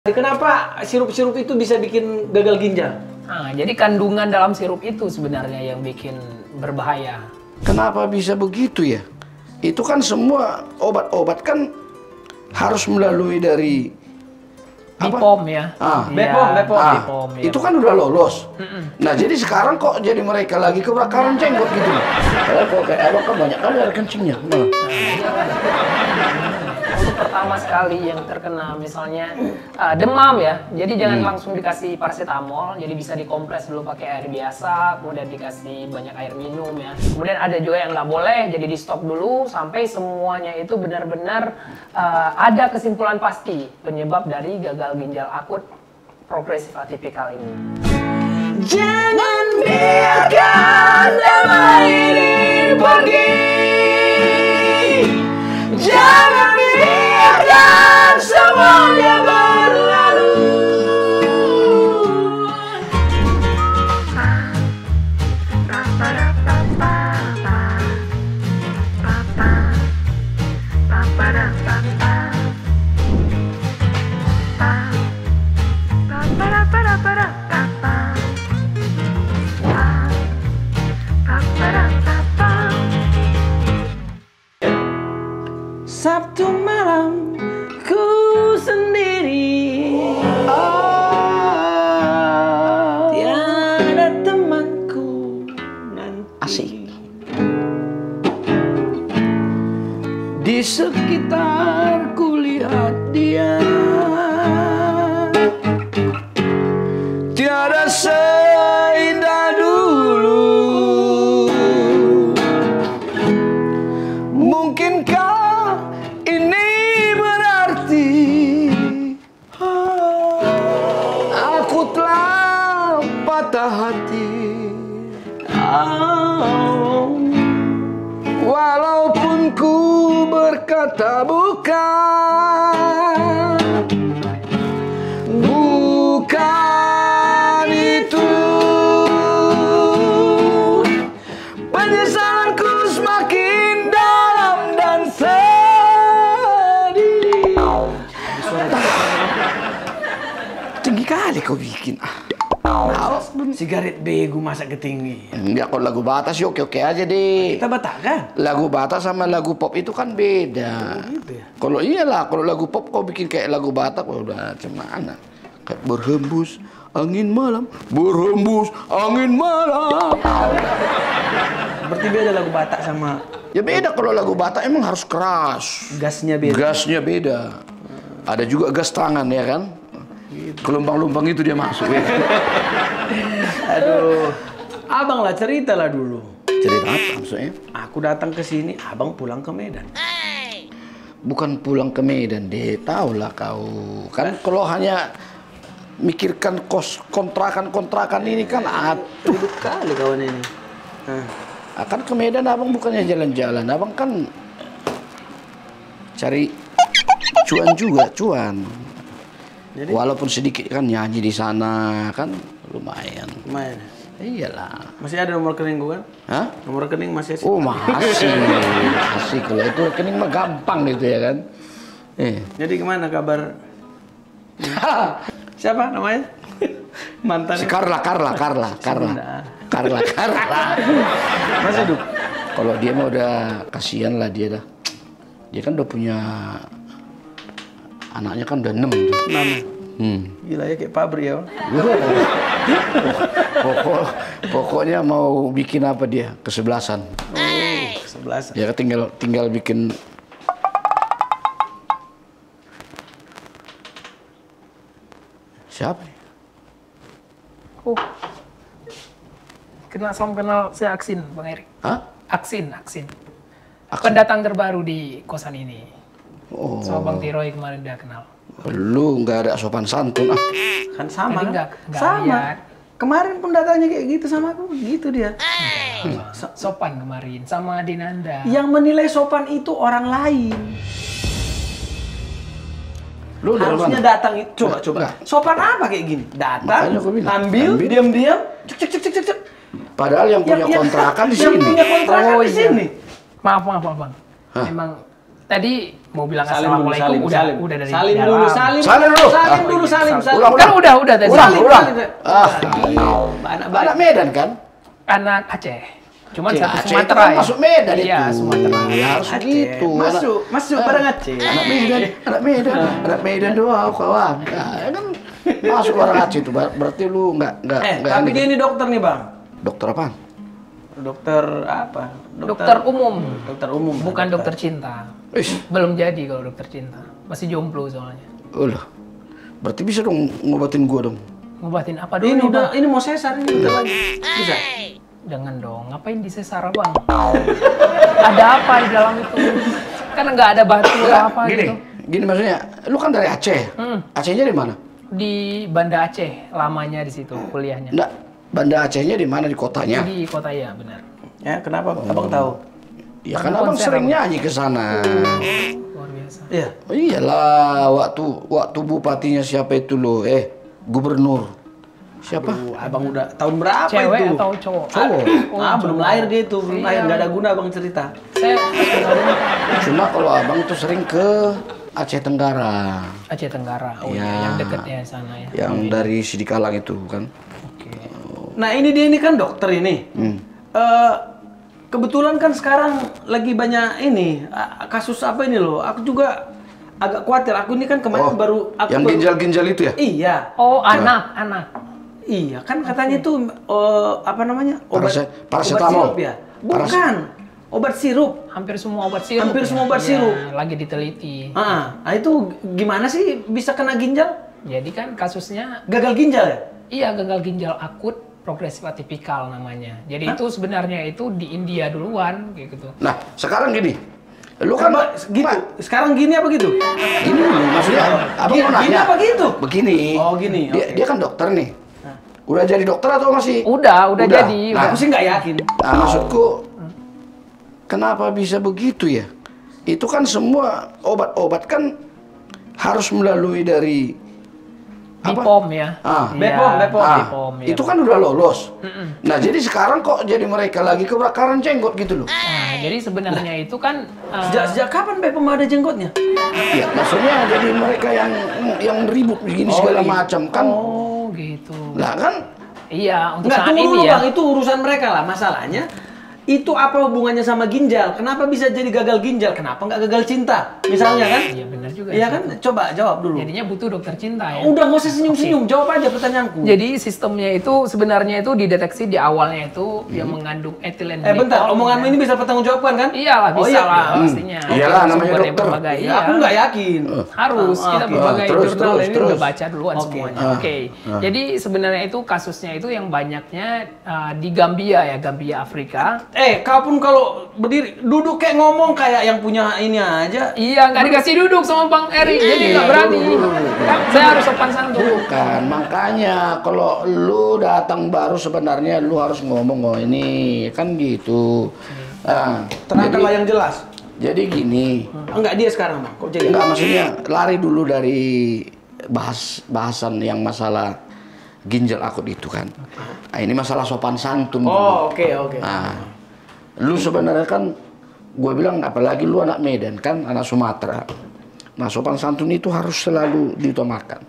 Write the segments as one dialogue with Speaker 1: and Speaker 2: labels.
Speaker 1: Kenapa sirup-sirup itu bisa bikin gagal ginjal?
Speaker 2: Nah, jadi kandungan dalam sirup itu sebenarnya yang bikin berbahaya.
Speaker 3: Kenapa bisa begitu ya? Itu kan semua obat-obat kan harus melalui dari
Speaker 2: BPOM ya.
Speaker 1: BPOM.
Speaker 2: Ya.
Speaker 3: Itu kan udah lolos. Nah jadi sekarang kok jadi mereka lagi kebakaran jenggot gitu. Padahal kok kayak abang kan banyak kali air kencingnya.
Speaker 2: Untuk pertama sekali yang terkena misalnya demam ya, jadi jangan langsung dikasih paracetamol, jadi bisa dikompres dulu pakai air biasa, kemudian dikasih banyak air minum ya. Kemudian ada juga yang nggak boleh, jadi di stop dulu sampai semuanya itu benar-benar ada kesimpulan pasti penyebab dari gagal ginjal akut progresif atipikal ini.
Speaker 1: Jangan biarkan damai ini pergi. Jangan biarkan semuanya berlalu. Sabtu malam ku sendiri, tiada temanku nanti.
Speaker 3: Asik.
Speaker 1: Di sekitarku lihat dia, tiada seindah dulu. Mungkinkah ini berarti aku telah patah hati? Walaupun ku berkata bukan itu, penyesalanku semakin dalam dan sedih.
Speaker 3: Tinggi kali kau bikin.
Speaker 1: Sigaret bego masa ketinggi.
Speaker 3: Ya kalau lagu Batas sih oke-oke aja deh.
Speaker 1: Kita Batak kan?
Speaker 3: Lagu Batak sama lagu pop itu kan beda.
Speaker 1: Gitu ya?
Speaker 3: Kalau iyalah, kalau lagu pop kau bikin kayak lagu Batak, udah gimana? Kayak berhembus angin malam, berhembus angin malam.
Speaker 1: Berarti beda lagu Batak sama
Speaker 3: Ya beda, kalau lagu Batak emang harus keras.
Speaker 1: gasnya beda.
Speaker 3: Gasnya beda. Ada juga gas tangan ya kan? Kelumpang-lumpang itu dia masuk ya.
Speaker 1: Aduh, abang lah cerita lah dulu.
Speaker 3: Cerita apa maksudnya?
Speaker 1: Aku datang ke sini, abang pulang ke Medan.
Speaker 3: Bukan pulang ke Medan deh, tahu lah kau. Kan kalau hanya mikirkan kos kontrakan ini kan
Speaker 1: Ribet kali kawan ini.
Speaker 3: Akan ke Medan abang bukannya jalan-jalan, abang kan cari cuan juga, cuan.
Speaker 1: Jadi?
Speaker 3: Walaupun sedikit kan nyanyi di sana kan lumayan.
Speaker 1: Lumayan.
Speaker 3: Iyalah.
Speaker 1: Masih ada nomor rekening gua kan?
Speaker 3: Hah?
Speaker 1: Nomor rekening masih ada.
Speaker 3: Oh masih, masih kalau itu rekening mah gampang gitu ya kan.
Speaker 1: Jadi gimana kabar? Siapa namanya? Mantan.
Speaker 3: Si Carla.
Speaker 1: Masih hidup.
Speaker 3: Kalau dia mah udah kasihan lah dia dah. Dia kan udah punya anaknya kan udah 6 tuh.
Speaker 1: 6. Gila ya kayak pabrik ya.
Speaker 3: Pokoknya mau bikin apa dia? Kesebelasan.
Speaker 1: Kesebelasan.
Speaker 3: Ya tinggal bikin. Siapa nih?
Speaker 2: Kenal saya Aksin, Bang Erik.
Speaker 3: Hah?
Speaker 2: Aksin. Pendatang terbaru di kosan ini.
Speaker 3: Oh.
Speaker 2: Sama Bang Tiroy kemarin dia kenal.
Speaker 3: Lu nggak ada sopan santun ah.
Speaker 1: Kan sama.
Speaker 2: Tadi
Speaker 1: Kan?
Speaker 2: nggak
Speaker 1: Sama.
Speaker 2: lihat.
Speaker 1: Kemarin pun datangnya kayak gitu sama aku, gitu dia.
Speaker 2: Sopan kemarin sama Dinanda.
Speaker 1: Yang menilai sopan itu orang lain.
Speaker 3: Lu dari
Speaker 1: Harusnya
Speaker 3: mana?
Speaker 1: datang itu. Coba.
Speaker 3: Enggak.
Speaker 1: Sopan apa kayak gini? Datang,
Speaker 3: Makanya aku bilang,
Speaker 1: ambil,
Speaker 3: ambil.
Speaker 1: diam-diam, cek.
Speaker 3: Padahal yang punya kontrakan di
Speaker 1: Yang
Speaker 3: sini.
Speaker 1: punya kontrakan
Speaker 2: Oh,
Speaker 1: di
Speaker 2: iya.
Speaker 1: sini.
Speaker 2: Maaf Bang.
Speaker 3: Hah?
Speaker 2: Memang Tadi mau bilang
Speaker 1: Salim dulu,
Speaker 2: assalamualaikum
Speaker 1: salim.
Speaker 2: udah dari
Speaker 1: Salim
Speaker 2: dalam.
Speaker 1: dulu, salim.
Speaker 3: Salim dulu.
Speaker 1: Salim dulu, salim.
Speaker 3: Ulang,
Speaker 2: Kan udah tadi.
Speaker 3: Ulang.
Speaker 1: Anak
Speaker 3: Anak Medan kan?
Speaker 2: Anak Aceh. Cuman satu
Speaker 3: Aceh itu
Speaker 2: Sumatera
Speaker 3: kan
Speaker 2: ya.
Speaker 3: masuk Medan
Speaker 2: Iya,
Speaker 3: itu.
Speaker 2: Sumatera.
Speaker 3: Ya harus gitu.
Speaker 1: Masuk bareng Aceh.
Speaker 3: Anak Medan doang kawan. Ya kan masuk orang Aceh itu berarti lu nggak
Speaker 1: Tapi dia ini dokter nih, Bang.
Speaker 3: dokter apaan?
Speaker 1: Dokter apa?
Speaker 2: Dokter umum.
Speaker 1: Dokter umum.
Speaker 2: Bukan dokter cinta.
Speaker 3: Wis,
Speaker 2: Belum jadi kalau dokter cinta. Masih jomblo soalnya.
Speaker 3: ulah. Berarti bisa dong ngobatin gua dong.
Speaker 2: Ngobatin apa dulu?
Speaker 1: Ini
Speaker 2: nih,
Speaker 1: udah,
Speaker 2: Bang?
Speaker 1: ini mau sesar ini bentar lagi. Bisa?
Speaker 2: Jangan dong. Ngapain disesar, Bang? Ada apa di dalam itu? Kan nggak ada batu atau apa
Speaker 3: gini,
Speaker 2: gitu.
Speaker 3: gini maksudnya. Lu kan dari Aceh. Acehnya di mana?
Speaker 2: Di Banda Aceh lamanya di situ kuliahnya.
Speaker 3: Enggak. Banda Acehnya di mana di kotanya?
Speaker 2: Di kota ya, benar.
Speaker 1: Ya, kenapa? Abang tahu?
Speaker 3: Ya kan
Speaker 2: Karena
Speaker 3: abang
Speaker 2: konser,
Speaker 3: sering
Speaker 2: Abang.
Speaker 3: nyanyi ke sana.
Speaker 2: Luar biasa.
Speaker 1: Iya.
Speaker 3: Oh iyalah, waktu bupatinya siapa itu loh? Gubernur. Siapa?
Speaker 1: Abang udah tahun berapa
Speaker 2: Cewek
Speaker 1: itu?
Speaker 2: atau cowok?
Speaker 3: Cowok.
Speaker 1: Belum lahir dia itu, belum
Speaker 2: Iya.
Speaker 1: lahir. Nggak ada guna Abang cerita.
Speaker 2: Saya
Speaker 3: Cuma kalau abang tuh sering ke Aceh Tenggara.
Speaker 2: Aceh Tenggara. Oh,
Speaker 3: Iya.
Speaker 2: yang dekatnya sana ya.
Speaker 3: Yang dari Sidikalang itu kan.
Speaker 2: Oke.
Speaker 1: Nah, ini dia ini kan dokter ini. Eh, kebetulan kan sekarang lagi banyak ini kasus apa ini loh. Aku juga agak khawatir. Aku ini kan kemarin baru aku
Speaker 3: yang
Speaker 1: baru-
Speaker 3: ginjal-ginjal itu ya?
Speaker 1: Iya.
Speaker 2: Oh, anak.
Speaker 1: Iya, kan katanya itu apa namanya?
Speaker 3: Paracetamol.
Speaker 1: sirup ya? Bukan. Obat sirup.
Speaker 2: Hampir semua obat sirup.
Speaker 1: Hampir
Speaker 2: ya?
Speaker 1: semua obat
Speaker 2: Iya,
Speaker 1: sirup.
Speaker 2: lagi diteliti.
Speaker 1: Nah, itu gimana sih bisa kena ginjal?
Speaker 2: Jadi kan kasusnya
Speaker 1: Gagal ginjal ya?
Speaker 2: iya gagal ginjal akut progresif atipikal namanya. Jadi itu sebenarnya itu di India duluan kayak gitu.
Speaker 3: Nah, sekarang gini. Lu kan
Speaker 1: Apa gitu? Sekarang gini apa gitu?
Speaker 3: gini dulu, maksudnya abang mau
Speaker 1: Gini
Speaker 3: nanya.
Speaker 1: apa gitu?
Speaker 3: Begini.
Speaker 1: Oh, gini,
Speaker 3: Dia,
Speaker 1: oke.
Speaker 3: dia kan dokter nih. Udah jadi dokter atau masih?
Speaker 2: Udah jadi.
Speaker 3: Nah,
Speaker 1: Aku sih nggak yakin.
Speaker 3: Nah, maksudku, kenapa bisa begitu ya? Itu kan semua obat-obat kan harus melalui dari
Speaker 2: BPOM ya.
Speaker 3: Ah.
Speaker 2: Iya,
Speaker 1: BPOM.
Speaker 2: BPOM, ya.
Speaker 3: itu kan udah lolos. Nah, jadi sekarang kok jadi mereka lagi kebakaran jenggot gitu loh?
Speaker 2: Nah, jadi sebenarnya itu kan
Speaker 1: Sejak kapan BPOM ada jenggotnya?
Speaker 3: Ya, maksudnya jadi mereka yang ribut begini segala macam kan.
Speaker 2: oh gitu.
Speaker 3: Lah kan
Speaker 2: Iya, untuk
Speaker 1: Nggak,
Speaker 2: saat
Speaker 1: tunggu
Speaker 2: ini
Speaker 1: dulu
Speaker 2: ya.
Speaker 1: Bang, itu urusan mereka lah. Masalahnya, itu apa hubungannya sama ginjal? Kenapa bisa jadi gagal ginjal? Kenapa nggak gagal cinta? Misalnya kan?
Speaker 2: Iya benar juga.
Speaker 1: Iya
Speaker 2: sih.
Speaker 1: kan? Coba jawab dulu.
Speaker 2: Jadinya butuh dokter cinta ya.
Speaker 1: Udah nggak usah senyum-senyum, jawab aja pertanyaanku.
Speaker 2: Jadi sistemnya itu sebenarnya itu dideteksi di awalnya itu yang mengandung etilen
Speaker 1: bentar,
Speaker 2: glikol.
Speaker 1: omonganmu ini bisa bertanggungjawabkan kan?
Speaker 2: Iyalah
Speaker 1: Oh,
Speaker 2: bisa
Speaker 1: iya.
Speaker 2: lah pastinya.
Speaker 3: Iyalah, namanya
Speaker 2: Sumbernya
Speaker 3: dokter.
Speaker 2: berbagai,
Speaker 1: Ya,
Speaker 2: iya.
Speaker 1: aku nggak yakin.
Speaker 2: Harus kita
Speaker 1: oke.
Speaker 2: berbagai
Speaker 3: Terus,
Speaker 2: jurnal
Speaker 3: terus,
Speaker 2: ini
Speaker 3: terus.
Speaker 2: udah baca duluan
Speaker 1: Oke.
Speaker 2: semuanya. Oke. Jadi sebenarnya itu kasusnya itu yang banyaknya di Gambia ya, Gambia Afrika.
Speaker 1: Kau pun kalau berdiri, duduk kayak ngomong kayak yang punya ini aja.
Speaker 2: Iya, nggak dikasih duduk sama Bang Eri, jadi nggak berani. Kan saya harus sopan santun.
Speaker 3: bukan, makanya kalau lu datang baru sebenarnya lu harus ngomong oh ini kan gitu. Nah,
Speaker 1: Terangkanlah yang jelas.
Speaker 3: jadi gini.
Speaker 1: Enggak dia sekarang, Bang. Kok jadi?
Speaker 3: Enggak, maksudnya lari dulu dari bahasan yang masalah ginjal akut itu kan. Nah, ini masalah sopan santun. dulu.
Speaker 1: Oh, oke.
Speaker 3: Nah, lu sebenarnya kan, gue bilang apalagi lu anak Medan kan, anak Sumatera. Nah, sopan santun itu harus selalu diutamakan.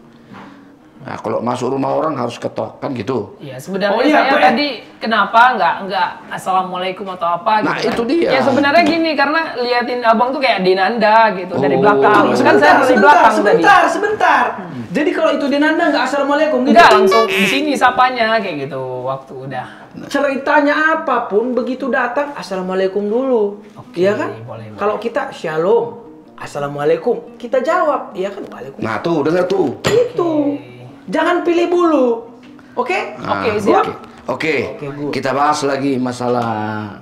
Speaker 3: Nah, kalau masuk rumah orang harus ketok kan gitu.
Speaker 2: Iya, sebenarnya
Speaker 1: Oh, iya,
Speaker 2: saya
Speaker 1: Pak, ya?
Speaker 2: tadi kenapa nggak assalamualaikum atau apa gitu.
Speaker 3: Nah,
Speaker 2: kan.
Speaker 3: itu dia.
Speaker 2: Ya sebenarnya gini, karena liatin abang tuh kayak Dinanda gitu dari
Speaker 3: Oh.
Speaker 2: belakang. Kan saya dari belakang tadi.
Speaker 1: Sebentar. Jadi kalau itu Denanda nggak assalamualaikum gitu.
Speaker 2: Enggak, langsung di sini sapanya kayak gitu waktu udah.
Speaker 1: Ceritanya apapun begitu datang assalamualaikum dulu. Iya kan?
Speaker 2: boleh.
Speaker 1: Kalau kita shalom, assalamualaikum, kita jawab, iya kan? Waalaikumsalam.
Speaker 3: Nah, tuh dengar tuh.
Speaker 1: Itu. Jangan pilih bulu. Oke?
Speaker 3: Nah,
Speaker 2: Oke, siap.
Speaker 3: Oke,
Speaker 1: good.
Speaker 3: kita bahas lagi masalah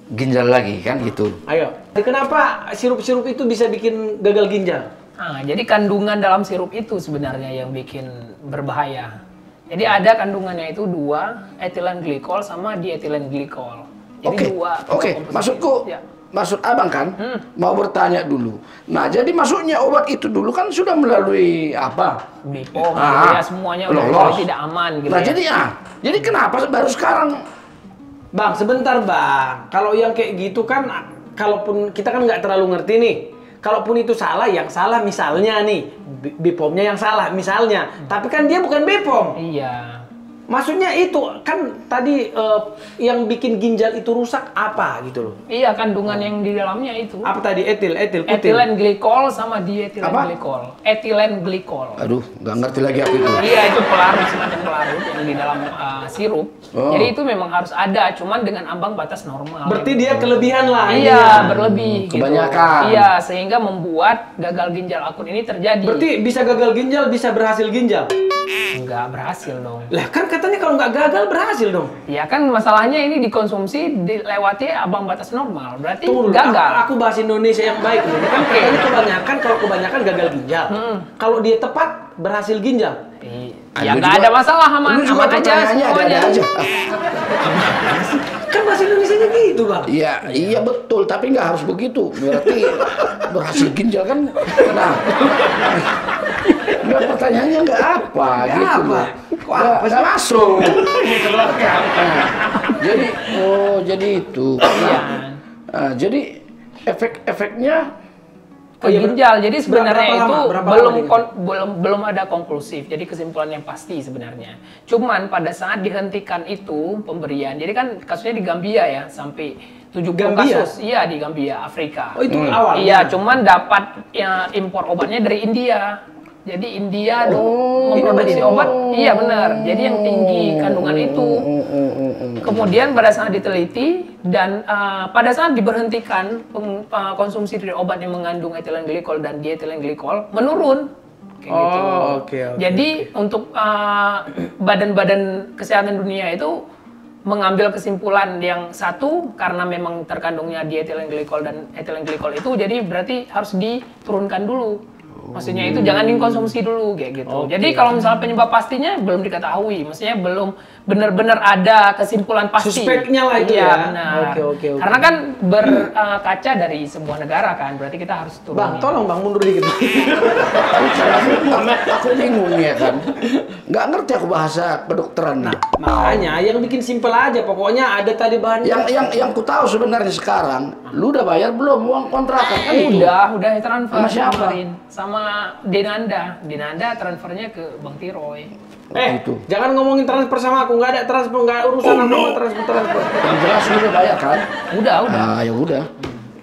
Speaker 3: ginjal lagi kan gitu.
Speaker 1: Ayo. Kenapa sirup-sirup itu bisa bikin gagal ginjal?
Speaker 2: Nah, jadi kandungan dalam sirup itu sebenarnya yang bikin berbahaya. Jadi ada kandungannya itu 2 etilen glikol sama dietilen glikol. Jadi
Speaker 3: Oke,
Speaker 2: dua
Speaker 3: oke.
Speaker 2: komposisi.
Speaker 3: Maksudku,
Speaker 2: Ya.
Speaker 3: maksud abang kan mau bertanya dulu. Nah, jadi maksudnya obat itu dulu kan sudah melalui apa?
Speaker 2: BPOM,
Speaker 3: Ah,
Speaker 2: ya semuanya udah
Speaker 3: lolos.
Speaker 2: tidak aman gitu
Speaker 3: Nah,
Speaker 2: ya.
Speaker 3: jadi kenapa baru sekarang?
Speaker 1: Bang, sebentar Bang. Kalau yang kayak gitu kan kalaupun kita kan nggak terlalu ngerti nih, kalaupun itu salah, yang salah misalnya nih, BPOM-nya yang salah misalnya, tapi kan dia bukan BPOM.
Speaker 2: Iya.
Speaker 1: Maksudnya itu kan tadi yang bikin ginjal itu rusak apa gitu loh?
Speaker 2: Iya, kandungan yang di dalamnya itu.
Speaker 1: Apa tadi? Etil, kutil.
Speaker 2: Etilen glikol sama dietilen
Speaker 3: Apa?
Speaker 2: glikol. Etilen glikol.
Speaker 3: Aduh, nggak ngerti lagi apa itu.
Speaker 2: Iya, itu pelarut, semacam pelarut yang di dalam sirup.
Speaker 3: Oh.
Speaker 2: Jadi itu memang harus ada, cuman dengan ambang batas normal.
Speaker 1: Berarti dia kelebihan lah.
Speaker 2: Iya, berlebih.
Speaker 3: Kebanyakan.
Speaker 2: Gitu. Iya, sehingga membuat gagal ginjal akut ini terjadi.
Speaker 1: Berarti bisa gagal ginjal, bisa berhasil ginjal.
Speaker 2: Nggak berhasil dong.
Speaker 1: Lah kan katanya kalau nggak gagal berhasil dong.
Speaker 2: Ya kan masalahnya ini dikonsumsi dilewati ambang batas normal. Berarti
Speaker 1: Tunggu dulu,
Speaker 2: gagal.
Speaker 1: aku bahas Indonesia yang baik nih. Kan katanya kebanyakan kalau kebanyakan gagal ginjal. Kalau dia tepat berhasil ginjal.
Speaker 2: Ya nggak ada masalah, aman aja
Speaker 3: pertanyaannya
Speaker 2: semuanya.
Speaker 3: ada aja.
Speaker 1: Kan bahasa Indonesianya gitu, Bang.
Speaker 3: Iya, iya betul, tapi nggak harus begitu. Berarti berhasil ginjal kan? Nah, nggak pertanyaannya nggak apa
Speaker 1: Nggak
Speaker 3: gitu.
Speaker 1: apa?
Speaker 3: loh.
Speaker 1: Kok apa
Speaker 3: Nggak masuk. Jadi, jadi itu.
Speaker 2: Iya.
Speaker 3: Nah, jadi efek-efeknya
Speaker 2: Ke ginjal. Jadi sebenarnya itu
Speaker 1: berapa
Speaker 2: belum
Speaker 1: lama
Speaker 2: belum ada konklusif. Jadi kesimpulan yang pasti sebenarnya. Cuman pada saat dihentikan itu pemberian. Jadi kan kasusnya di Gambia ya, sampai 70
Speaker 1: Gambia?
Speaker 2: kasus. Iya, di Gambia, Afrika.
Speaker 1: Oh, itu awal.
Speaker 2: Iya, cuman dapat ya, impor obatnya dari India. Jadi India memproduksi obat, iya benar. Jadi yang tinggi kandungan itu. Kemudian pada saat diteliti dan pada saat diberhentikan konsumsi dari obat yang mengandung etilen glikol dan dietilen glikol menurun. Kayak gitu.
Speaker 1: Oke.
Speaker 2: Jadi untuk badan-badan kesehatan dunia itu mengambil kesimpulan yang satu karena memang terkandungnya dietilen glikol dan etilen glikol itu, jadi berarti harus diturunkan dulu. Maksudnya itu jangan dikonsumsi dulu kayak gitu. Jadi kalau misalnya penyebab pastinya belum diketahui, maksudnya belum benar-benar ada kesimpulan pasti.
Speaker 1: Suspeknya lah itu
Speaker 2: iya,
Speaker 1: ya.
Speaker 2: benar.
Speaker 1: Oke.
Speaker 2: Karena kan berkaca dari sebuah negara kan, berarti kita harus turun.
Speaker 1: Bang, tolong Bang mundur dikit.
Speaker 3: aku bingung ya kan. Nggak ngerti aku bahasa kedokteran. Nah,
Speaker 1: Makanya yang bikin simpel aja, pokoknya ada tadi bahannya.
Speaker 3: yang ku tahu sebenarnya sekarang, lu udah bayar belum uang kontrakan kan itu?
Speaker 2: Udah transfer
Speaker 3: Sama siapa?
Speaker 2: kemarin. Sama Denanda. Denanda transfernya ke Bang Tiroy.
Speaker 3: Gitu.
Speaker 1: Jangan ngomongin transfer sama aku, nggak ada transfer, nggak urusan sama transfer.
Speaker 3: Yang jelas lu udah bayar kan?
Speaker 2: Udah.
Speaker 3: Ah, ya udah.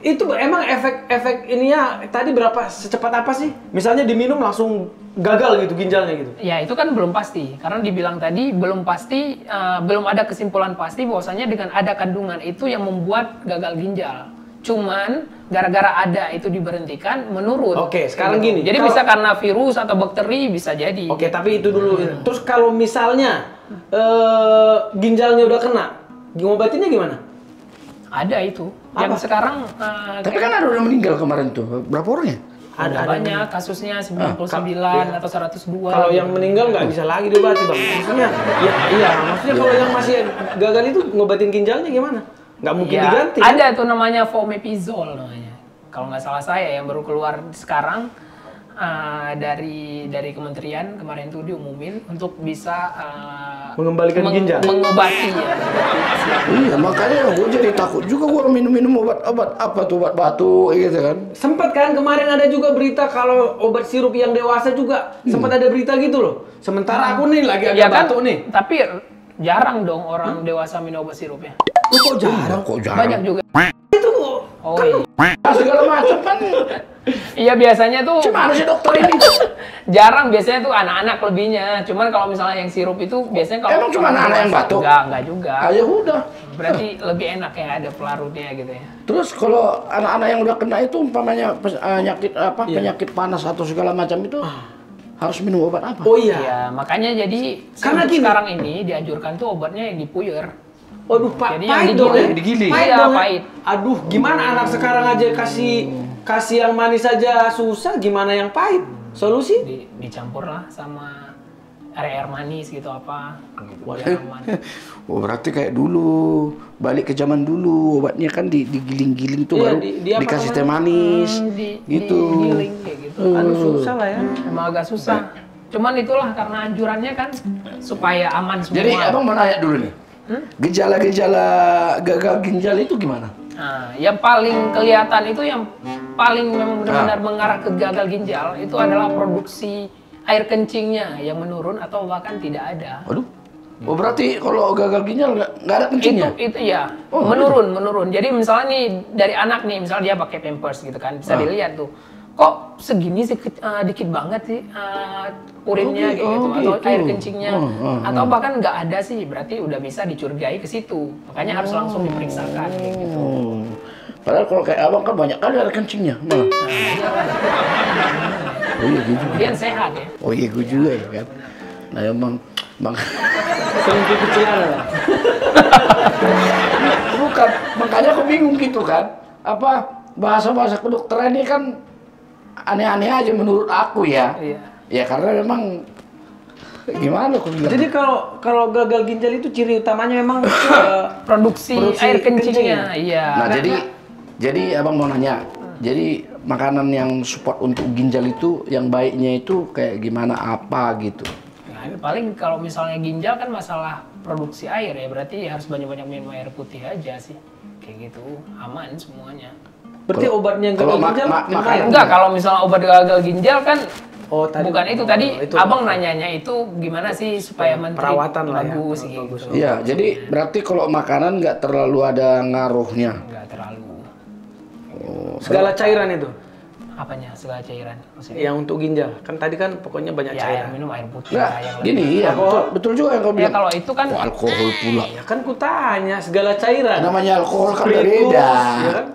Speaker 1: Itu emang efek ininya tadi berapa secepat apa sih? Misalnya diminum langsung gagal gitu ginjalnya gitu.
Speaker 2: Ya itu kan belum pasti, karena dibilang tadi belum pasti, belum ada kesimpulan pasti bahwasanya dengan ada kandungan itu yang membuat gagal ginjal. Cuman gara-gara ada itu diberhentikan menurun.
Speaker 1: Oke, sekarang gini.
Speaker 2: Jadi bisa karena virus atau bakteri bisa jadi.
Speaker 1: Oke, tapi itu dulu. Terus kalau misalnya ginjalnya udah kena, ngobatinnya gimana?
Speaker 2: Ada itu.
Speaker 1: Apa?
Speaker 2: Yang sekarang
Speaker 3: Tapi kan ada udah meninggal kemarin tuh. Berapa orang ya?
Speaker 2: ada banyak kasusnya 99 atau 102.
Speaker 1: Kalau yang meninggal nggak bisa lagi diobati, Bang. Maksudnya, iya. Maksudnya kalau yang masih gagal itu ngobatin ginjalnya gimana? Nggak mungkin
Speaker 2: Ya,
Speaker 1: diganti.
Speaker 2: ada tuh namanya fomepizol namanya. Kalau nggak salah saya yang baru keluar sekarang dari kementerian kemarin tuh diumumin untuk bisa
Speaker 1: Mengembalikan ginjal.
Speaker 2: mengobati ya.
Speaker 3: Iya, makanya gue jadi takut juga gue minum obat apa tuh obat batuk gitu kan.
Speaker 1: Sempat kan kemarin ada juga berita kalau obat sirup yang dewasa juga sempat ada berita gitu loh. Sementara aku nih lagi agak
Speaker 2: Ya kan,
Speaker 1: batuk nih.
Speaker 2: tapi jarang dong orang dewasa minum obat sirupnya.
Speaker 1: Lu kok jarang?
Speaker 3: Kok jarang?
Speaker 2: Banyak juga.
Speaker 1: Itu
Speaker 2: Oh iya.
Speaker 3: Segala macam kan.
Speaker 2: Iya biasanya tuh
Speaker 3: Gimana sih dokter ini?
Speaker 2: jarang, biasanya tuh anak-anak lebihnya. Cuman kalau misalnya yang sirup itu biasanya kalau
Speaker 3: Emang cuma
Speaker 2: orang
Speaker 3: anak-anak yang
Speaker 2: dewasa,
Speaker 3: batuk?
Speaker 2: Enggak juga.
Speaker 3: Ah, ya udah.
Speaker 2: Berarti lebih enak ya ada pelarutnya gitu ya.
Speaker 3: Terus kalau anak-anak yang udah kena itu umpamanya penyakit panas atau segala macam itu harus minum obat apa?
Speaker 1: Oh iya.
Speaker 2: Iya, makanya jadi
Speaker 1: Karena
Speaker 2: untuk
Speaker 1: gini.
Speaker 2: sekarang ini dianjurkan tuh obatnya yang dipuyer.
Speaker 1: Waduh, Pak,
Speaker 2: Jadi yang
Speaker 1: pahit dong ya.
Speaker 2: digiling.
Speaker 1: Pahit
Speaker 2: Iya,
Speaker 1: dong ya.
Speaker 2: pahit.
Speaker 1: Aduh, gimana anak sekarang aja kasih yang manis aja susah, gimana yang pahit? Solusi?
Speaker 2: Dicampur lah sama air manis gitu apa. Biar aman.
Speaker 3: Oh, berarti kayak dulu, balik ke zaman dulu, obatnya kan digiling-giling tuh
Speaker 1: Iya,
Speaker 3: baru
Speaker 1: di apa
Speaker 3: dikasih
Speaker 1: namanya?
Speaker 3: teh manis, gitu.
Speaker 2: Digiling kayak gitu.
Speaker 1: Aduh, susah lah ya.
Speaker 2: Emang agak susah. Cuman itulah karena anjurannya kan supaya aman semua.
Speaker 3: Jadi abang mau nanya dulu nih, gejala-gejala gagal ginjal itu gimana?
Speaker 2: Nah, yang paling kelihatan itu yang paling memang benar-benar mengarah ke gagal ginjal itu adalah produksi air kencingnya yang menurun atau bahkan tidak ada.
Speaker 3: Waduh. Oh berarti kalau gagal ginjal nggak ada kencingnya?
Speaker 2: Itu ya, menurun. Jadi misalnya nih dari anak nih, misalnya dia pakai Pampers gitu kan, bisa dilihat tuh, kok segini sih dikit banget sih urinnya gitu, atau air kencingnya, atau bahkan nggak ada sih, berarti udah bisa dicurigai ke situ. Makanya harus langsung diperiksakan kayak gitu.
Speaker 3: Padahal kalau kayak abang kan banyak kali air kencingnya malah. Oh iya gitu.
Speaker 2: Kemudian sehat ya.
Speaker 3: Oh iya gue juga ya kan. Nah emang
Speaker 1: Sering kekecilan lah.
Speaker 3: bukan, makanya aku bingung gitu kan. Apa bahasa-bahasa kedokteran ini kan aneh-aneh aja menurut aku ya.
Speaker 2: Iya.
Speaker 3: Ya karena memang gimana aku bilang.
Speaker 1: Jadi kalau gagal ginjal itu ciri utamanya memang
Speaker 2: Produksi air kencingnya. Iya.
Speaker 3: Nah jadi abang mau nanya. Jadi makanan yang support untuk ginjal itu yang baiknya itu kayak gimana apa gitu.
Speaker 2: Nah, paling kalau misalnya ginjal kan masalah produksi air ya, berarti harus banyak-banyak minum air putih aja sih. Kayak gitu, aman semuanya.
Speaker 1: berarti obatnya gagal ginjal minum air?
Speaker 2: Enggak, kalau misalnya obat gagal ginjal kan
Speaker 1: Tadi
Speaker 2: bukan itu tadi
Speaker 1: itu
Speaker 2: abang nanyanya itu gimana sih supaya menteri
Speaker 1: perawatan lah ya.
Speaker 2: bagus gitu.
Speaker 3: Iya, jadi berarti kalau makanan nggak terlalu ada ngaruhnya.
Speaker 2: Enggak terlalu.
Speaker 1: Segala cairan itu
Speaker 2: Apanya segala cairan maksudnya?
Speaker 1: yang untuk ginjal. Kan tadi kan pokoknya banyak
Speaker 2: Ya,
Speaker 1: cairan.
Speaker 2: minum air putih
Speaker 3: Nah,
Speaker 2: lah yang
Speaker 3: gini iya betul juga yang kau
Speaker 2: Ya
Speaker 3: bilang.
Speaker 2: kalau itu kan
Speaker 3: Oh, alkohol pula.
Speaker 1: Ya kan ku tanya segala cairan.
Speaker 3: Namanya alkohol kan udah
Speaker 1: Spiritus,
Speaker 3: beda.
Speaker 1: ya kan?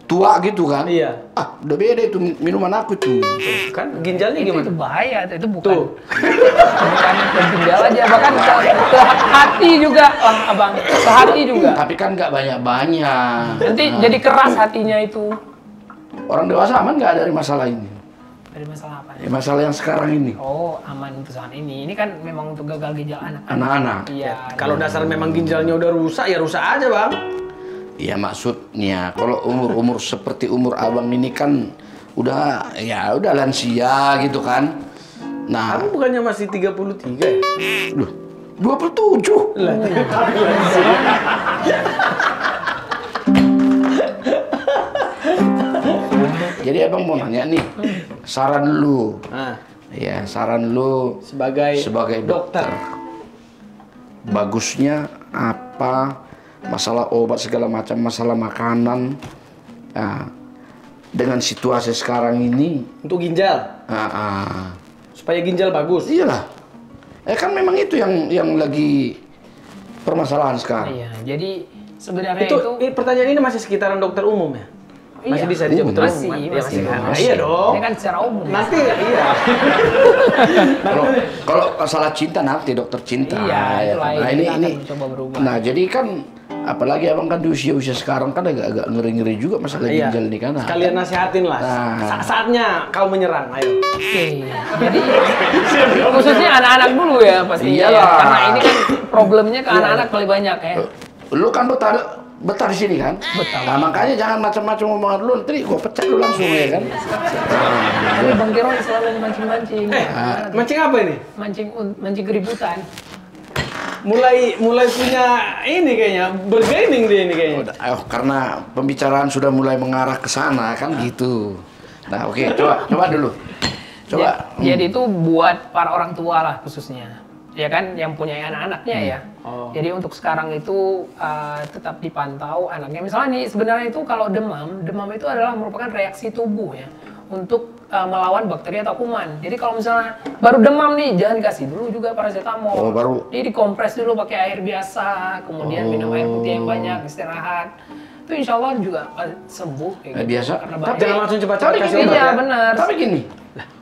Speaker 3: Tua gitu kan?
Speaker 1: Iya.
Speaker 3: Ah, udah beda itu minuman aku tuh.
Speaker 1: Kan ginjalnya
Speaker 2: itu
Speaker 1: gimana?
Speaker 2: bahaya, itu bukan
Speaker 1: Tuh.
Speaker 2: bukan ke ginjal aja, bahkan ke hati juga, abang, ke hati juga.
Speaker 3: Tapi kan nggak banyak-banyak.
Speaker 2: Nanti jadi keras hatinya itu.
Speaker 3: Orang dewasa aman nggak dari masalah ini?
Speaker 2: Dari masalah apa?
Speaker 3: Ya, masalah yang sekarang ini.
Speaker 2: Oh, aman untuk saat ini. Ini kan memang untuk gagal ginjal anak.
Speaker 3: Anak-anak.
Speaker 2: Iya.
Speaker 1: Kalau dasar memang ginjalnya udah rusak, ya rusak aja, Bang.
Speaker 3: Iya maksudnya kalau umur-umur seperti umur abang ini kan udah lansia gitu kan. Nah,
Speaker 1: Kamu bukannya masih 33 ya?
Speaker 3: loh, 27.
Speaker 1: Lah,
Speaker 3: Jadi abang mau nanya nih, saran lu.
Speaker 1: nah,
Speaker 3: Ya, saran lu
Speaker 1: sebagai dokter.
Speaker 3: Bagusnya apa? Masalah obat segala macam, masalah makanan. Nah, dengan situasi sekarang ini,
Speaker 1: Untuk ginjal, supaya ginjal bagus.
Speaker 3: iyalah. Kan memang itu yang lagi permasalahan sekarang.
Speaker 2: Iya, jadi sebenarnya
Speaker 1: Itu,
Speaker 2: itu
Speaker 1: pertanyaan ini masih sekitaran dokter umum ya? Masih
Speaker 2: iya.
Speaker 1: bisa dijawab dokter
Speaker 2: Masih,
Speaker 1: umum?
Speaker 2: masih.
Speaker 1: kan? Nah,
Speaker 3: Masih.
Speaker 1: iya dong.
Speaker 2: ini kan secara umum.
Speaker 1: Nanti iya.
Speaker 3: Kalau masalah cinta nanti dokter cinta.
Speaker 2: Iya, itu
Speaker 3: kan.
Speaker 2: lain.
Speaker 3: Nah,
Speaker 2: Kita
Speaker 3: ini
Speaker 2: akan mencoba berubah.
Speaker 3: Nah, jadi kan apalagi abang kan di usia sekarang kan agak ngeri-ngeri juga masalah
Speaker 1: Iya.
Speaker 3: ginjal nih kan. Nah,
Speaker 1: Sekalian nasihatin lah.
Speaker 3: Nah.
Speaker 1: Saatnya kau menyerang, ayo.
Speaker 2: Oke, jadi khususnya anak-anak dulu ya pastinya. Ya.
Speaker 3: Iyalah.
Speaker 2: Karena ini kan problemnya ke anak-anak paling banyak ya.
Speaker 3: Lu kan betah di sini kan?
Speaker 2: Betah.
Speaker 3: Nah, makanya jangan macam-macam omongan lu, nanti gua pecat lu langsung ya kan?
Speaker 2: Tapi Bang Kiro selalu mancing-mancing.
Speaker 1: Mancing apa ini?
Speaker 2: Mancing keributan.
Speaker 1: Mulai punya ini kayaknya, bergaining dia ini kayaknya.
Speaker 3: Karena pembicaraan sudah mulai mengarah ke sana kan gitu. Nah, oke, coba dulu. Coba.
Speaker 2: Jadi itu buat para orang tua lah khususnya. Ya kan, yang punya anak-anaknya ya. Jadi untuk sekarang itu tetap dipantau anaknya. Misalnya nih sebenarnya itu kalau demam itu adalah merupakan reaksi tubuh ya untuk melawan bakteri atau kuman. Jadi kalau misalnya baru demam nih, jangan dikasih dulu juga paracetamol.
Speaker 3: Oh, baru.
Speaker 2: Jadi dikompres dulu pakai air biasa, kemudian minum air putih yang banyak, istirahat. Itu insya Allah juga sembuh. Kayak gitu.
Speaker 3: Biasa.
Speaker 2: Karena
Speaker 1: Tapi
Speaker 2: bakteri.
Speaker 1: jangan langsung cepat-cepat
Speaker 3: Tapi
Speaker 1: kasih
Speaker 3: gini,
Speaker 1: obat
Speaker 2: Iya
Speaker 1: ya.
Speaker 2: benar.
Speaker 3: Tapi gini,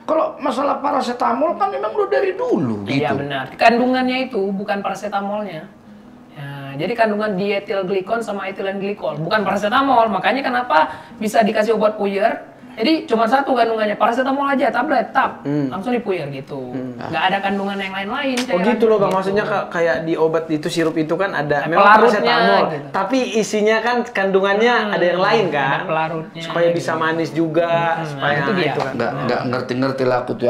Speaker 3: kalau masalah paracetamol kan memang udah dari dulu gitu.
Speaker 2: Iya benar. Kandungannya itu bukan paracetamolnya. Ya, jadi kandungan dietilglikon sama etilen glikol, bukan paracetamol. Makanya kenapa bisa dikasih obat puyer Jadi cuma satu kandungannya, paracetamol aja, tablet, langsung dipuyer gitu. Nggak ada kandungan yang lain-lain.
Speaker 1: Oh gitu loh Bang, maksudnya kayak di obat itu sirup itu kan ada memang
Speaker 2: pelarutnya,
Speaker 1: paracetamol,
Speaker 2: gitu.
Speaker 1: Tapi isinya kan kandungannya ada yang lain kan.
Speaker 2: Ada pelarutnya.
Speaker 1: Supaya bisa manis juga, supaya
Speaker 2: itu dia.
Speaker 1: itu kan.
Speaker 3: Nggak ngerti-ngerti lah aku tuh.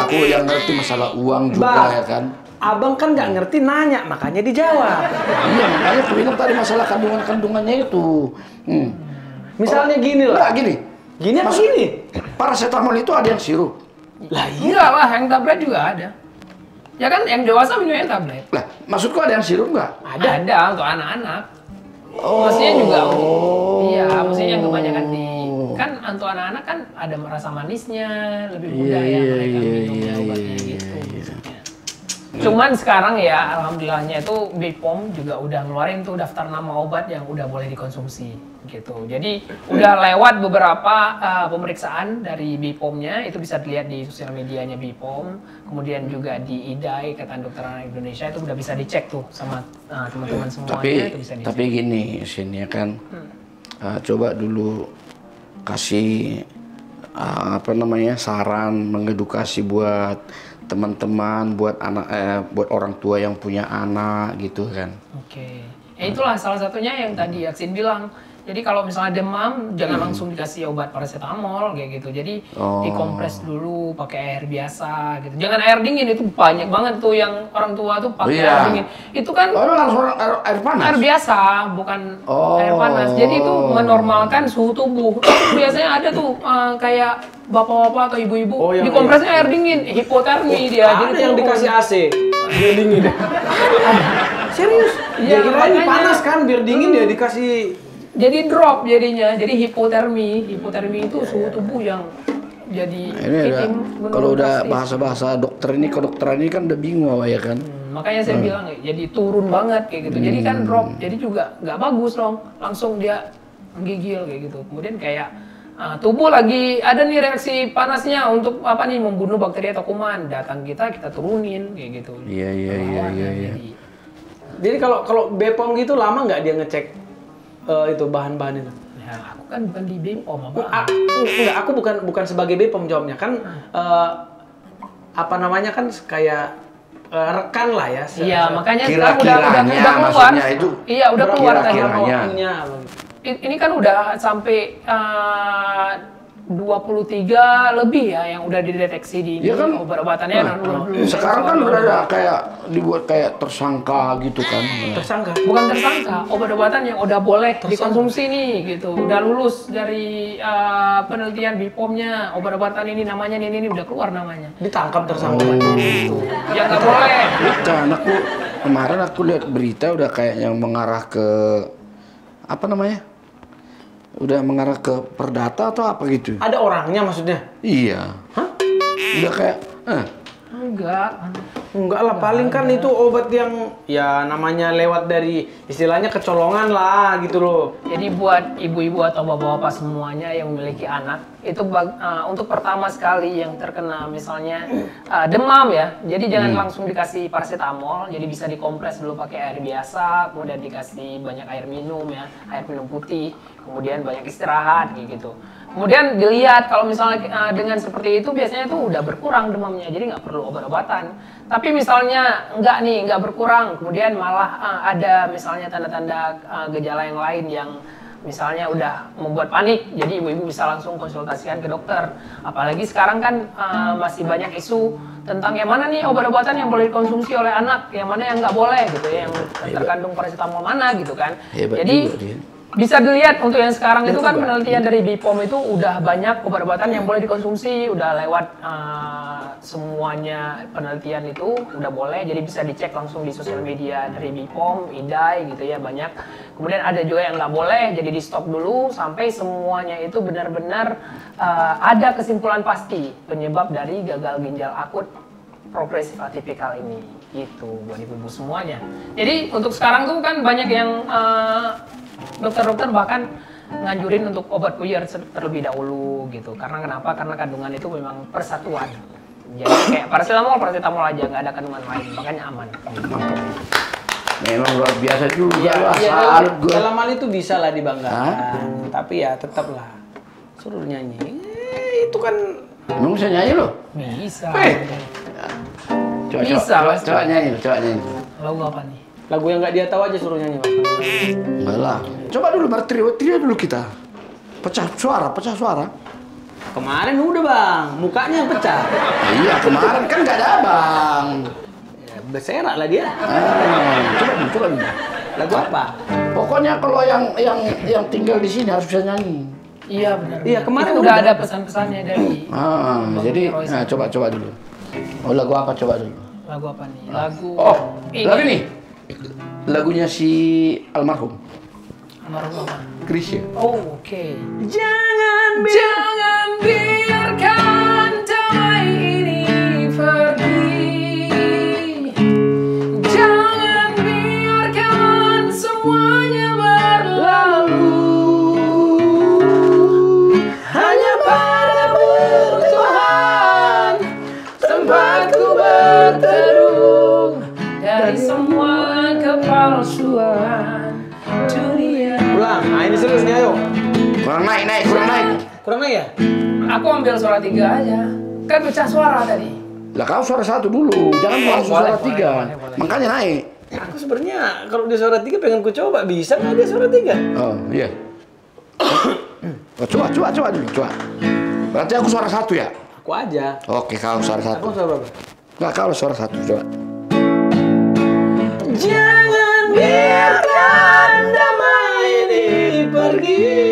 Speaker 3: Aku yang ngerti masalah uang juga
Speaker 1: Bang,
Speaker 3: ya kan.
Speaker 1: Abang kan nggak ngerti nanya, makanya dijawab.
Speaker 3: Iya, makanya aku bilang tadi masalah kandungannya itu.
Speaker 1: Misalnya gini lah.
Speaker 3: Nggak, gini
Speaker 1: Gini apa gini?
Speaker 3: Paracetamol itu ada yang sirup.
Speaker 1: Lah
Speaker 2: Enggak lah, yang tablet juga ada. Ya kan yang dewasa minum yang tablet.
Speaker 3: Lah, maksudku ada yang sirup nggak?
Speaker 2: Ada untuk anak-anak. Maksudnya juga iya, maksudnya yang kebanyakan kan untuk anak-anak kan ada rasa manisnya, lebih mudah ya mereka minumnya obatnya gitu. Maksudnya. Cuman sekarang ya alhamdulillahnya itu BPOM juga udah ngeluarin tuh daftar nama obat yang udah boleh dikonsumsi gitu. Jadi udah lewat beberapa pemeriksaan dari BPOM-nya, itu bisa dilihat di sosial medianya BPOM, kemudian juga di IDAI Ikatan Dokter Anak Indonesia itu udah bisa dicek tuh sama teman-teman semuanya, itu bisa dicek.
Speaker 3: Tapi gini, sini kan coba dulu kasih saran, mengedukasi buat teman-teman, buat buat orang tua yang punya anak gitu kan.
Speaker 2: Oke. Ya itulah salah satunya yang tadi Yaksin bilang. Jadi kalau misalnya demam, jangan langsung dikasih obat paracetamol kayak gitu. Jadi dikompres dulu pakai air biasa gitu. Jangan air dingin, itu banyak banget tuh yang orang tua tuh pakai air dingin. Itu kan
Speaker 3: air panas.
Speaker 2: Air biasa, bukan air panas. Jadi itu menormalkan suhu tubuh. Biasanya ada tuh kayak bapak-bapak atau ibu-ibu dikompresnya air dingin, hipotermi dia.
Speaker 1: Jadi yang dikasih AC, biar dingin deh. Serius? Ya kira ini panas kan, biar dingin ya dikasih.
Speaker 2: Jadi drop jadinya, jadi hipotermi. Hipotermi itu suhu tubuh yang jadi
Speaker 3: kalau udah bahasa-bahasa dokter ini, kedokteran ini kan udah bingung ya kan.
Speaker 2: Makanya saya bilang jadi turun banget kayak gitu. Jadi kan drop, jadi juga nggak bagus dong. Langsung dia menggigil kayak gitu. Kemudian kayak tubuh lagi ada nih reaksi panasnya untuk apa nih membunuh bakteri atau kuman. Datang kita turunin kayak gitu.
Speaker 3: Iya.
Speaker 1: Jadi kalau BPOM gitu lama nggak dia ngecek itu bahan-bahan itu?
Speaker 2: Ya, aku kan bukan di BPOM
Speaker 1: Enggak, aku bukan sebagai BPOM jawabnya kan kan kayak rekan lah ya.
Speaker 2: Iya, makanya sekarang udah keluar.
Speaker 3: Itu,
Speaker 2: iya, udah keluar
Speaker 3: kira-kiranya.
Speaker 2: Ini kan udah sampai 23 lebih ya yang udah dideteksi di
Speaker 3: kan,
Speaker 2: obat-obatannya.
Speaker 3: Sekarang kan udah kayak dibuat kayak tersangka gitu kan.
Speaker 2: Tersangka? Bukan tersangka, obat-obatan yang udah boleh dikonsumsi nih gitu. Udah lulus dari penelitian BPOM-nya, obat-obatan ini namanya ini udah keluar namanya.
Speaker 1: Ditangkap tersangka.
Speaker 2: Ya nggak boleh.
Speaker 3: Bukan, kemarin aku lihat berita udah kayak yang mengarah ke apa namanya? Udah mengarah ke perdata atau apa gitu?
Speaker 1: Ada orangnya maksudnya?
Speaker 3: Iya.
Speaker 1: Hah?
Speaker 3: Udah kayak
Speaker 1: Enggak lah, paling kan itu obat yang ya namanya lewat dari istilahnya kecolongan lah gitu loh.
Speaker 2: Jadi buat ibu-ibu atau bapak-bapak semuanya yang memiliki anak, itu untuk pertama sekali yang terkena misalnya demam ya, jadi jangan langsung dikasih paracetamol, jadi bisa dikompres dulu pakai air biasa, kemudian dikasih banyak air minum ya, air minum putih, kemudian banyak istirahat gitu. Kemudian dilihat kalau misalnya dengan seperti itu biasanya tuh udah berkurang demamnya, jadi nggak perlu obat-obatan. Tapi misalnya nggak berkurang, kemudian malah ada misalnya tanda-tanda gejala yang lain yang misalnya udah membuat panik, jadi ibu-ibu bisa langsung konsultasikan ke dokter. Apalagi sekarang kan masih banyak isu tentang yang mana nih obat-obatan yang boleh dikonsumsi oleh anak, yang mana yang nggak boleh gitu ya, yang terkandung paracetamol mana gitu kan.
Speaker 3: Hebat
Speaker 2: jadi bisa dilihat untuk yang sekarang itu kan penelitian dari BPOM itu udah banyak obat-obatan yang boleh dikonsumsi, udah lewat semuanya penelitian itu udah boleh, jadi bisa dicek langsung di sosial media dari BPOM, IDAI gitu ya, banyak. Kemudian ada juga yang nggak boleh, jadi di stop dulu sampai semuanya itu benar-benar ada kesimpulan pasti penyebab dari gagal ginjal akut progresif atipikal ini, gitu buat ibu-ibu semuanya. Jadi untuk sekarang tuh kan banyak yang dokter-dokter bahkan nganjurin untuk obat puyer terlebih dahulu gitu. Karena kenapa? Karena kandungan itu memang persatuan. Jadi kayak paracetamol aja, nggak ada kandungan lain, makanya aman.
Speaker 3: Memang luar biasa juga.
Speaker 1: Dalam hal itu bisa lah dibanggakan. Tapi ya tetaplah suruh nyanyi. itu kan.
Speaker 3: Emang bisa nyanyi lo?
Speaker 2: Bisa.
Speaker 3: Coba,
Speaker 2: Bisa, Mas.
Speaker 3: coba nyanyi, coba nyanyi.
Speaker 2: Lagu apa nih?
Speaker 1: Lagu yang nggak dia tahu aja suruh nyanyi, Bang.
Speaker 3: Enggak lah. Coba dulu trio dulu kita. Pecah suara.
Speaker 1: Kemarin udah, Bang. Mukanya yang pecah.
Speaker 3: Iya, kemarin kan nggak ada abang.
Speaker 1: Ya, berserak lah dia.
Speaker 3: Coba dulu.
Speaker 1: Lagu apa?
Speaker 3: Pokoknya kalau yang tinggal di sini harus bisa nyanyi.
Speaker 2: Iya benar.
Speaker 1: Iya, kemarin
Speaker 2: itu udah ada pesan-pesannya dari.
Speaker 3: Jadi coba dulu. Oh, lagu apa coba dulu?
Speaker 2: Lagu apa nih? Lagu.
Speaker 3: Oh, lagu ini. Lagunya si almarhum
Speaker 2: Almarhum apa?
Speaker 3: Chrisye.
Speaker 2: Oh, oke.
Speaker 1: Jangan
Speaker 2: biarkan damai ini pergi. Jangan biarkan semuanya berlalu. Hanya padamu Tuhan tempatku berteduh dari semua kepalsuan dunia.
Speaker 1: Ulang. Nah, ini serius nih, ayo.
Speaker 3: Kurang naik.
Speaker 1: Kurang naik ya?
Speaker 2: Aku ambil suara 3 aja. Kan pecah suara tadi.
Speaker 3: Lah kau suara 1 dulu, jangan langsung suara 3.
Speaker 2: boleh.
Speaker 3: Makanya naik.
Speaker 1: Aku sebenarnya kalau dia suara 3 pengen ku coba, bisa nggak dia suara 3?
Speaker 3: Oh, iya. Oh, coba dulu, coba. Berarti aku suara 1 ya?
Speaker 1: Aku aja.
Speaker 3: Oke, kau suara 1.
Speaker 1: Aku suara berapa?
Speaker 3: Nah, kau suara 1, coba.
Speaker 1: Jangan biarkan damai ini pergi.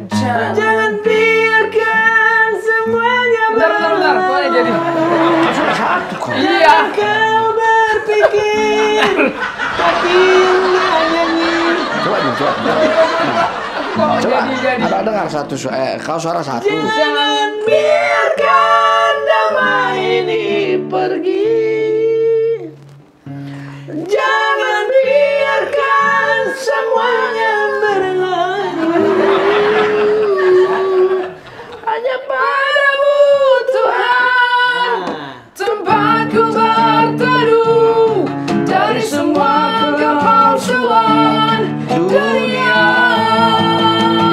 Speaker 1: Jangan biarkan semuanya
Speaker 2: Bentar, boleh jadi.
Speaker 3: Kau suara 1 kok.
Speaker 2: Iya.
Speaker 1: Kau berpikir tapi nggak nyanyi.
Speaker 3: Coba dulu, coba.
Speaker 2: Kok
Speaker 3: Coba,
Speaker 2: jadi.
Speaker 3: abang dengar kau suara 1.
Speaker 1: Jangan biarkan damai ini pergi. Jangan biarkan semuanya berlalu. Hanya padamu Tuhan
Speaker 2: Tempatku berteduh dari semua kepalsuan dunia.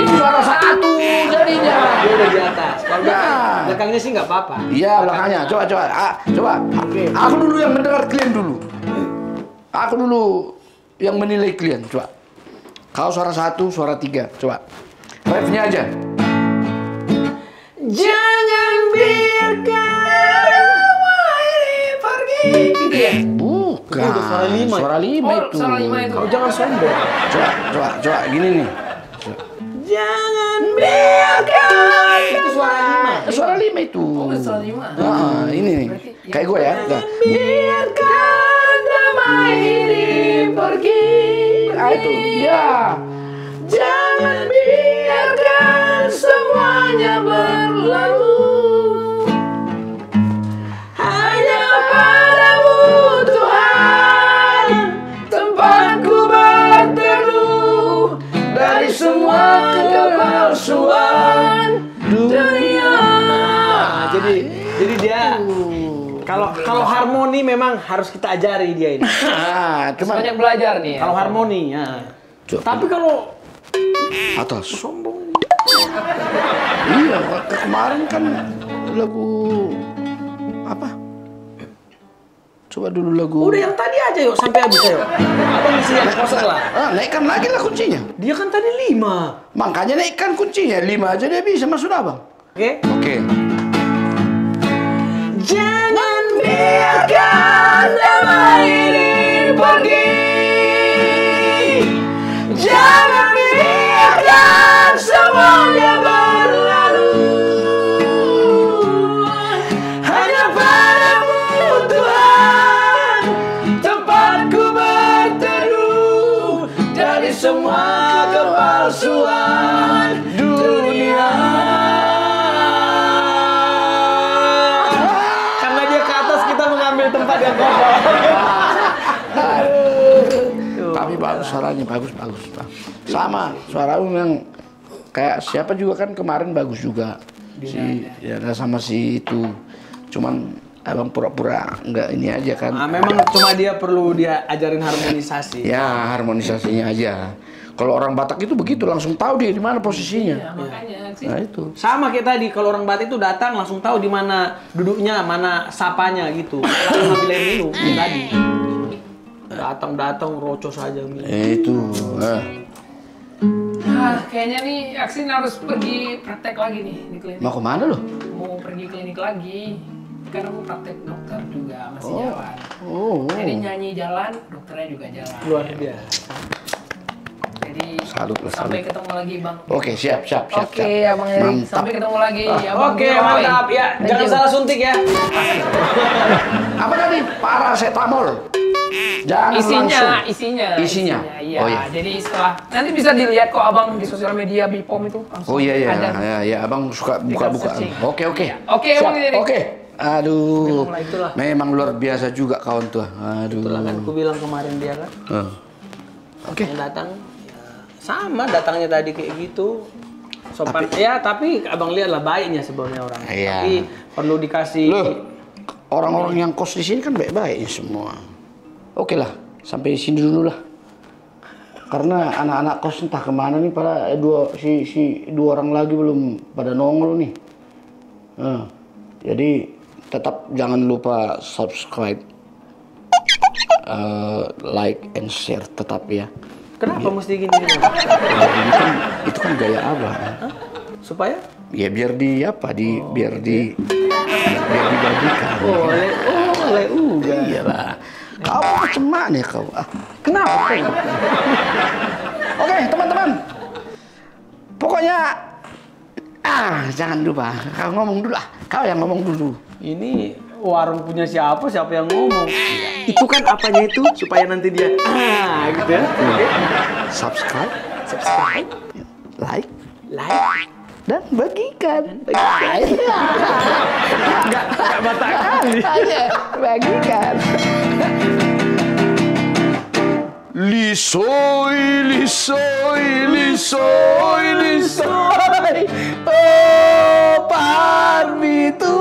Speaker 3: Itu suara 1 jadinya.
Speaker 1: Dia udah di atas. Kalau
Speaker 3: Nah.
Speaker 1: belakangnya sih nggak apa-apa.
Speaker 3: Iya, belakangnya. Coba. Coba.
Speaker 1: Oke.
Speaker 3: Aku dulu yang mendengar klien dulu. Aku dulu yang menilai klien. Coba. Kau suara 1, suara 3. Coba. Refnya aja.
Speaker 1: Jangan biarkan semua ini pergi.
Speaker 2: Gitu ya?
Speaker 3: Bukan.
Speaker 1: Itu udah suara 5.
Speaker 3: Suara 5
Speaker 2: Oh,
Speaker 3: itu.
Speaker 2: suara 5 itu.
Speaker 1: Kau jangan sombong.
Speaker 3: Coba. Gini nih.
Speaker 1: Jangan biarkan. Itu suara 5.
Speaker 3: Suara 5 itu.
Speaker 2: Oh, suara 5.
Speaker 3: Ini nih. Kayak gue ya. Nah.
Speaker 1: Biarkan damai ini pergi.
Speaker 3: Itu. Ya.
Speaker 1: Jangan biarkan semuanya berlalu. Hanya padamu Tuhan tempatku berteduh dari semua kepalsuan dunia. Jadi dia kalau harmoni memang harus kita ajari dia ini.
Speaker 3: Cuman
Speaker 2: Banyak belajar nih ya.
Speaker 1: Kalau harmoni ya. Tapi kalau
Speaker 3: atas.
Speaker 1: sombong
Speaker 3: Iya, kemarin kan lagu apa? Coba dulu lagu.
Speaker 1: udah yang tadi aja yuk sampai habis ayo. Abang isi yang kosong lah.
Speaker 3: Naikkan lagi lah kuncinya.
Speaker 1: Dia kan tadi 5.
Speaker 3: Makanya naikkan kuncinya. 5 aja dia bisa masuk abang.
Speaker 1: Oke?
Speaker 3: Oke.
Speaker 1: Jangan biarkan damai ini pergi. Jangan biarkan semuanya berlalu. Hanya padamu Tuhan tempatku berteduh dari semua kepalsuan dunia. Karena dia ke atas, kita mengambil tempat yang kosong.
Speaker 3: Tapi bagus suaranya, bagus. Sama suara yang kayak siapa juga kan kemarin bagus juga. Sama si itu. Cuman abang pura-pura nggak ini aja kan.
Speaker 1: Memang cuma dia perlu dia ajarin harmonisasi.
Speaker 3: Ya harmonisasinya aja. Kalau orang Batak itu begitu, langsung tahu dia di mana posisinya.
Speaker 2: Iya, makanya sih.
Speaker 3: Nah itu.
Speaker 1: Sama kayak tadi, kalau orang Batak itu datang langsung tahu di mana duduknya, mana sapanya gitu. Langsung ambil air minum tadi. Datang rocos saja.
Speaker 3: Itu.
Speaker 2: Kayaknya nih Aksin harus pergi praktek lagi nih di klinik.
Speaker 3: Mau kemana lo?
Speaker 2: Mau pergi klinik lagi. Karena aku praktek dokter juga masih jalan. Jadi nyanyi jalan, dokternya juga jalan.
Speaker 1: Luar biasa.
Speaker 2: Jadi
Speaker 3: Salut lah,
Speaker 2: sampai
Speaker 3: salut.
Speaker 2: ketemu lagi Bang.
Speaker 3: Oke, siap.
Speaker 2: Oke, Abang Erik.
Speaker 3: Mantap.
Speaker 2: Sampai ketemu lagi. Abang
Speaker 1: Oke,
Speaker 2: Giroy.
Speaker 1: mantap ya.
Speaker 2: Thank
Speaker 1: Jangan
Speaker 2: you.
Speaker 1: salah suntik ya.
Speaker 3: Apa tadi? Paracetamol. Jangan langsung.
Speaker 2: Isinya. Iya.
Speaker 3: Oh, iya.
Speaker 2: Jadi setelah nanti bisa dilihat kok Abang di sosial media Bipom itu langsung.
Speaker 3: Oh iya,
Speaker 2: ada.
Speaker 3: ya, abang suka buka-buka.
Speaker 2: searching.
Speaker 3: Oke.
Speaker 2: Oke,
Speaker 3: Siap,
Speaker 2: Abang Erik.
Speaker 3: Oke. Aduh,
Speaker 1: Memang itulah.
Speaker 3: memang luar biasa juga kawan tuh. Aduh.
Speaker 1: Itulah kan aku bilang kemarin dia kan.
Speaker 3: Oke.
Speaker 1: Yang datang ya, sama datangnya tadi kayak gitu. Sopan. Tapi abang lihatlah baiknya sebenarnya orang.
Speaker 3: Iya.
Speaker 1: Tapi perlu dikasih.
Speaker 3: Loh, orang-orang yang kos di sini kan baik-baik semua. Oke lah, sampai sini dulu lah. Karena anak-anak kos entah kemana nih pada dua orang lagi belum pada nongol nih. Jadi tetap jangan lupa subscribe, like and share tetap ya.
Speaker 1: Kenapa mesti gini?
Speaker 3: Itu kan gaya abang.
Speaker 1: Supaya?
Speaker 3: Ya biar dibagikan.
Speaker 1: Oleh uga.
Speaker 3: Iyalah. Kau macam mana kau?
Speaker 1: Kenapa?
Speaker 3: Oke, teman-teman. Pokoknya jangan lupa. Kau ngomong dulu lah. Kau yang ngomong dulu.
Speaker 1: Ini warung punya siapa yang ngomong? Itu kan apanya itu supaya nanti dia gitu ya. Oke.
Speaker 3: Subscribe, like, dan bagikan.
Speaker 1: Enggak batak kali.
Speaker 3: Bagikan. Lisoy. Oh, Parmi tu